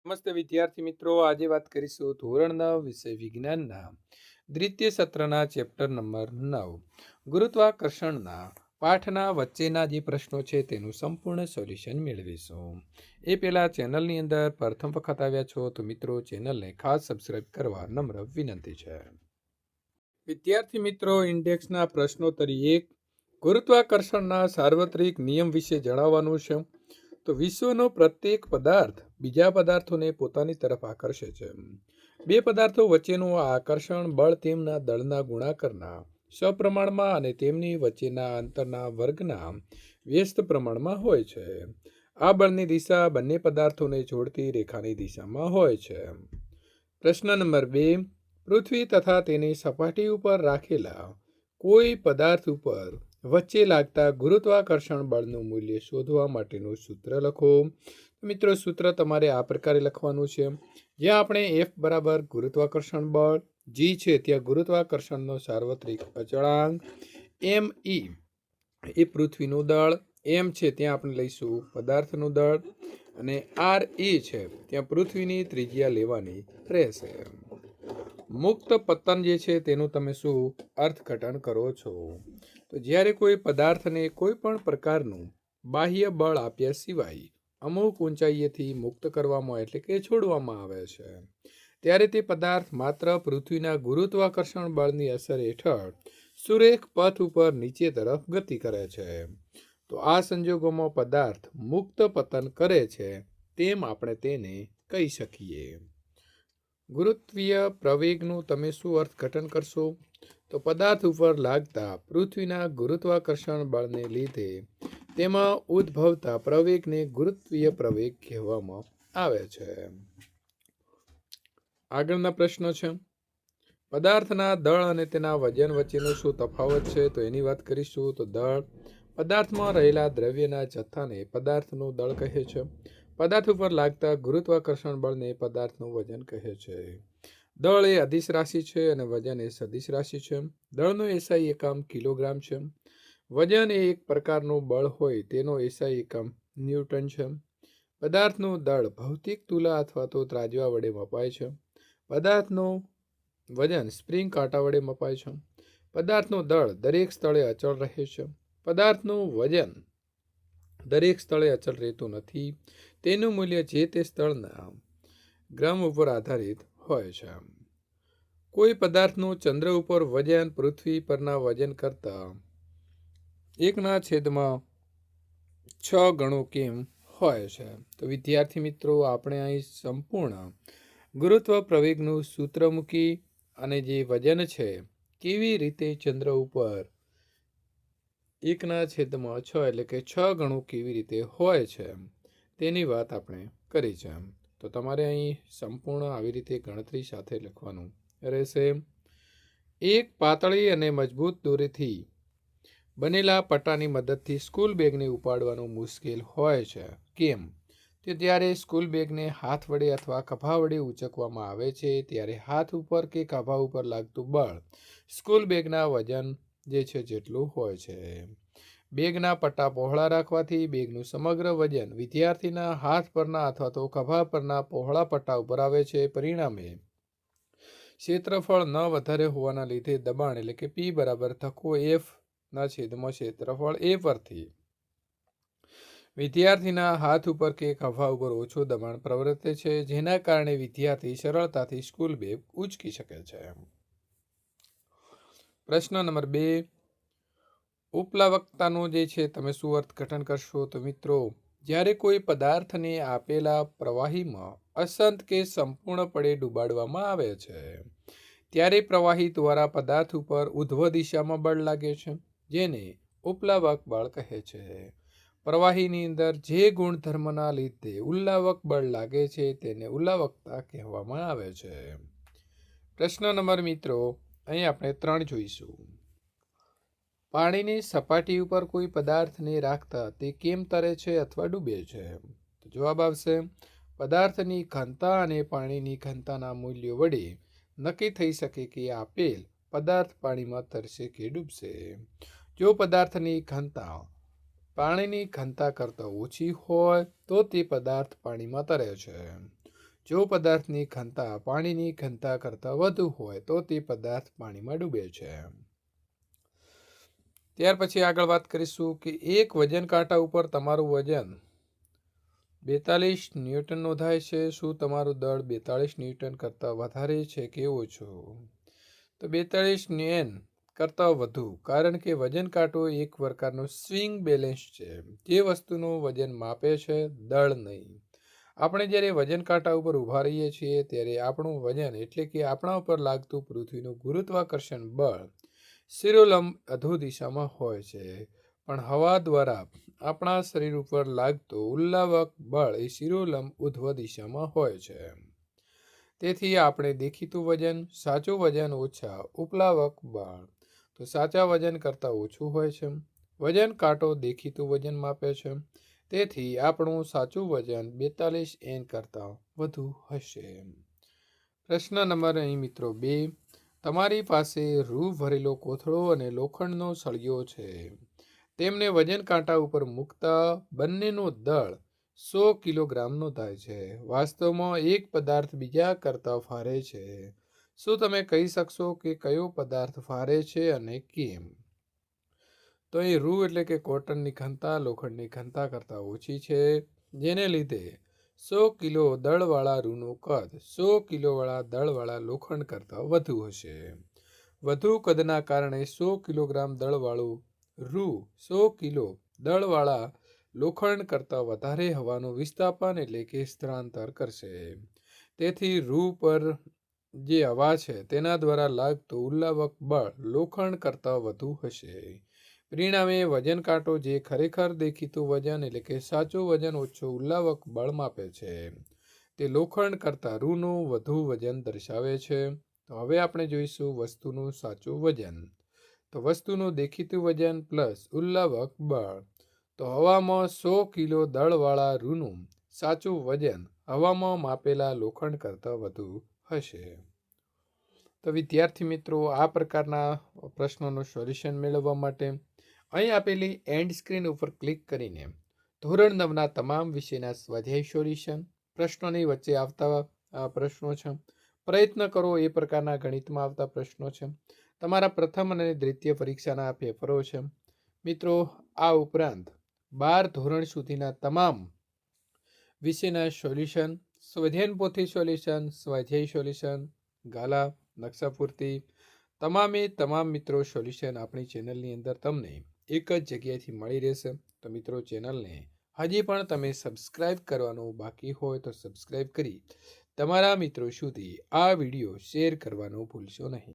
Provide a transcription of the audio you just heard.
નમસ્તે વિદ્યાર્થી મિત્રો, આજે વાત કરીશું ધોરણ 9 વિષય વિજ્ઞાનના દ્વિતીય સત્રના ચેપ્ટર નંબર 9 ગુરુત્વાકર્ષણના પાઠના વચ્ચેના જે પ્રશ્નો છે તેનું સંપૂર્ણ સોલ્યુશન મેળવીશું. એ પહેલા ચેનલની અંદર પ્રથમ વખત આવ્યા છો તો મિત્રો ચેનલને ખાસ સબસ્ક્રાઇબ કરવા નમ્ર વિનંતી છે. વિદ્યાર્થી મિત્રો, ઇન્ડેક્સના પ્રશ્નોત્તરી 1 ગુરુત્વાકર્ષણના સાર્વત્રિક નિયમ વિશે જણાવવાનું છે. તો વિશ્વનો પ્રત્યેક પદાર્થ બીજા પદાર્થોને પોતાની તરફ આકર્ષે છે. બે પદાર્થો વચ્ચેનું આ આકર્ષણ બળ તેમના દળના ગુણાકારના સપ્રમાણમાં અને તેમની વચ્ચેના અંતરના વર્ગના વ્યસ્ત પ્રમાણમાં હોય છે. આ બળની દિશા બંને પદાર્થોને જોડતી રેખાની દિશામાં હોય છે. પ્રશ્ન નંબર 2 પૃથ્વી તથા તેની સપાટી ઉપર રાખેલા કોઈ પદાર્થ ઉપર વચ્ચે લાગતા ગુરુત્વાકર્ષણ બળનું મૂલ્ય શોધવા માટેનું સૂત્ર લખો. મિત્રો, સૂત્ર તમારે આ પ્રકારે લખવાનું છે. જ્યાં આપણે F બરાબર ગુરુત્વાકર્ષણ બળ, G છે ત્યાં ગુરુત્વાકર્ષણનો સાર્વત્રિક અચળાંક, M E એ પૃથ્વીનું દળ, M છે ત્યાં આપણે લઈશું પદાર્થનું દળ અને R E છે ત્યાં પૃથ્વીની ત્રિજ્યા લેવાની રહેશે. મુક્ત પતન જે છે તેનું તમે શું અર્થઘટન કરો છો? તો જ્યારે કોઈ પદાર્થને કોઈ પણ પ્રકારનું બાહ્ય બળ આપ્યા સિવાય અમુક ઊંચાઈએથી મુક્ત કરવામાં એટલે કે છોડવામાં આવે છે ત્યારે તે પદાર્થ માત્ર પૃથ્વીના ગુરુત્વાકર્ષણ બળની અસર હેઠળ સુરેખ પથ ઉપર નીચે તરફ ગતિ કરે છે. તો આ સંજોગોમાં પદાર્થ મુક્ત પતન કરે છે તેમ આપણે તેને કહી શકીએ. ગુરુત્વીય પ્રવેગનું તમે શું અર્થઘટન કરશો? તો પદાર્થ ઉપર લાગતા પૃથ્વીના ગુરુત્વાકર્ષણ બળને લીધે તેમાં ઉદ્ભવતા પ્રવેગને ગુરુત્વીય પ્રવેગ કહેવામાં આવે છે. આગળના પ્રશ્નો છે. પદાર્થના દળ અને તેના વજન વચ્ચેનો શું તફાવત છે? તો એની વાત કરીશું. તો દળ પદાર્થમાં રહેલા દ્રવ્યના જથ્થાને પદાર્થનું દળ કહે છે. પદાર્થ ઉપર લાગતા ગુરુત્વાકર્ષણ બળને પદાર્થનું વજન કહે છે. દળ એ અદિશ રાશિ છે અને વજન એ સદિશ રાશિ છે. દળનો એસઆઈ એકમ કિલોગ્રામ છે. વજન એ એક પ્રકારનું બળ હોય તેનો એસઆઈ એકમ ન્યૂટન છે. પદાર્થનું દળ ભૌતિક તુલા અથવા તો ત્રાજવા વડે મપાય છે. પદાર્થનું વજન સ્પ્રિંગ કાંટા વડે મપાય છે. પદાર્થનું દળ દરેક સ્થળે અચળ રહે છે. પદાર્થનું વજન દરેક સ્થળે અચળ રહેતું નથી. તેનું મૂલ્ય જે તે સ્થળના ગ્રામ ઉપર આધારિત હોય છે. કોઈ પદાર્થનું ચંદ્ર ઉપર વજન પૃથ્વી પરના વજન કરતાં 1/6 ગણું કેમ હોય છે? તો વિદ્યાર્થી મિત્રો, આપણે અહીં સંપૂર્ણ ગુરુત્વ પ્રવેગનું સૂત્ર મૂકી અને જે વજન છે કેવી રીતે ચંદ્ર ઉપર 1/6 એટલે કે 6 ગણું કેવી રીતે હોય છે તેની વાત આપણે કરી છે. તો તમારે અહીં સંપૂર્ણ આવી રીતે ગણતરી સાથે લખવાનું રહેશે. એક પાતળી અને મજબૂત દોરીથી બનેલા પટ્ટાની મદદથી સ્કૂલ બેગને ઉપાડવાનું મુશ્કેલ હોય છે. કેમ? તો ત્યારે સ્કૂલ બેગને હાથ વડે અથવા ખભા વડે ઉંચકવામાં આવે છે ત્યારે હાથ ઉપર કે ખભા ઉપર લાગતું બળ સ્કૂલ બેગના વજન જે છે જેટલું હોય છે. બેગના પટ્ટા પહોળા રાખવાથી બેગનું સમગ્ર વજન વિદ્યાર્થીના હાથ પરના અથવા તો ખભા પરના પહોળા પટ્ટા ઉપર આવે છે. પરિણામે ક્ષેત્રફળ ન વધારે હોવાના લીધે દબાણ એટલે કે P બરાબર ધક્કો F ના છેદમાં ક્ષેત્રફળ A પરથી વિદ્યાર્થીના હાથ ઉપર કે ખભા ઉપર ઓછું દબાણ પ્રવર્તે છે જેના કારણે વિદ્યાર્થી સરળતાથી સ્કૂલ બેગ ઉંચકી શકે છે. પ્રશ્ન નંબર 2 ઉપલાવકતાનું જે છે તમે શું અર્થઘટન કરશો? તો મિત્રો, જ્યારે કોઈ પદાર્થને આપેલા પ્રવાહીમાં અસંત કે સંપૂર્ણપણે ડૂબાડવામાં આવે છે ત્યારે પ્રવાહી દ્વારા પદાર્થ ઉપર ઉધ્વ દિશામાં બળ લાગે છે જેને ઉપલાવક બળ કહે છે. પ્રવાહીની અંદર જે ગુણધર્મના લીધે ઉલ્લાવક બળ લાગે છે તેને ઉલ્લાવકતા કહેવામાં આવે છે. પ્રશ્ન નંબર મિત્રો અહીં આપણે 3 જોઈશું. પાણીની સપાટી ઉપર કોઈ પદાર્થને રાખતા તે કેમ તરે છે અથવા ડૂબે છે? તો જવાબ આવશે પદાર્થની ઘનતા અને પાણીની ઘનતાના મૂલ્યો વડે નક્કી થઈ શકે કે આપેલ પદાર્થ પાણીમાં તરશે કે ડૂબશે. જો પદાર્થની ઘનતા પાણીની ઘનતા કરતાં ઓછી હોય તો તે પદાર્થ પાણીમાં તરે છે. જો પદાર્થની ઘનતા પાણીની ઘનતા કરતાં વધુ હોય તો તે પદાર્થ પાણીમાં ડૂબે છે. ત્યાર પછી આગળ વાત કરીશું કે એક વજન કાંટા ઉપર તમારું વજન 42 ન્યૂટન નોંધાય છે. શું તમારું દળ 42 ન્યૂટન કરતાં વધારે છે કે ઓછું? તો 42 ન્યૂટન કરતાં વધુ, કારણ કે વજન કાંટો એક પ્રકારનો સ્વિંગ બેલેન્સ છે, જે વસ્તુનું વજન માપે છે, દળ નહીં. આપણે જ્યારે વજન કાંટા ઉપર ઊભા રહીએ છીએ ત્યારે આપણું વજન એટલે કે આપણા ઉપર લાગતું પૃથ્વીનું ગુરુત્વાકર્ષણ બળ શિરોલંબ અધો દિશામાં હોય છે, પણ હવા દ્વારા આપણા શરીર ઉપર લાગતું ઉલ્લાવક બળ એ શિરોલંબ ઉધ્વ દિશામાં હોય છે. તેથી આપણે દેખીતું વજન, સાચું વજન ઓછા ઉપલાવક બળ, તો સાચા વજન કરતાં ઓછું હોય છે. વજન કાંટો દેખીતું વજન માપે છે, તેથી આપણું સાચું વજન 42 N કરતાં વધુ હશે. પ્રશ્ન નંબર અહીં મિત્રો 2. તમારી પાસે રૂ ભરેલો કોથળો અને લોખંડનો સળિયો છે. તેમને વજન કાંટા ઉપર મૂકતા બંનેનું દળ 100 કિલોગ્રામનો થાય છે. વાસ્તવમાં એક પદાર્થ બીજા કરતાં ભારે છે. શું તમે કહી શકશો કે કયો પદાર્થ ભારે છે અને કેમ? તો અહીં રૂ એટલે કે કોટનની ઘનતા લોખંડની ઘનતા કરતાં ઓછી છે, જેને લીધે 100 કિલો દળવાળા રૂનું કદ 100 કિલોવાળા દળવાળા લોખંડ કરતાં વધુ હશે. વધુ કદના કારણે 100 કિલોગ્રામ દળવાળું રૂ 100 કિલો દળવાળા લોખંડ કરતાં વધારે હવાનું વિસ્થાપન એટલે કે સ્થળાંતર કરશે. તેથી રૂ પર જે હવા છે તેના દ્વારા લાગતું ઉલ્લાવક બળ લોખંડ કરતાં વધુ હશે. પરિણામે વજન કાંટો જે ખરેખર દેખીતું વજન એટલે કે સાચું વજન ઓછું ઉલ્લાવક બળ માપે છે, તે લોખંડ કરતાં રૂનું વધુ વજન દર્શાવે છે. તો હવે આપણે જોઈશું વસ્તુનું સાચું વજન. તો વસ્તુનું દેખીતું વજન પ્લસ ઉલ્લાવક બળ. તો હવામાં 100 કિલો દળવાળા રૂનું સાચું વજન હવામાં માપેલા લોખંડ કરતાં વધુ હશે. તો વિદ્યાર્થી મિત્રો, આ પ્રકારના પ્રશ્નોનું સોલ્યુશન મેળવવા માટે અહીં આપેલી એન્ડ સ્ક્રીન ઉપર ક્લિક કરીને ધોરણ 9ના તમામ વિષયના સ્વાધ્યાય સોલ્યુશન, પ્રશ્નોની વચ્ચે આવતા પ્રશ્નો છે, પ્રયત્ન કરો એ પ્રકારના ગણિતમાં આવતા પ્રશ્નો છે, તમારા પ્રથમ અને દ્વિતીય પરીક્ષાના પેપરો છે. મિત્રો, આ ઉપરાંત 12 ધોરણ સુધીના તમામ વિષયના સોલ્યુશન, સ્વાધ્યાયન પોથી સોલ્યુશન, સ્વાધ્યાય સોલ્યુશન, ગાલા, નકશાપૂર્તિ, તમામ મિત્રો સોલ્યુશન આપણી ચેનલની અંદર તમને એક જ જગ્યાએથી મળી રહેશે. તો મિત્રો, ચેનલને હજી પણ તમે સબસ્ક્રાઈબ કરવાનું બાકી હોય તો સબસ્ક્રાઈબ કરી તમારા મિત્રો સુધી આ વિડીયો શેર કરવાનું ભૂલશો નહીં.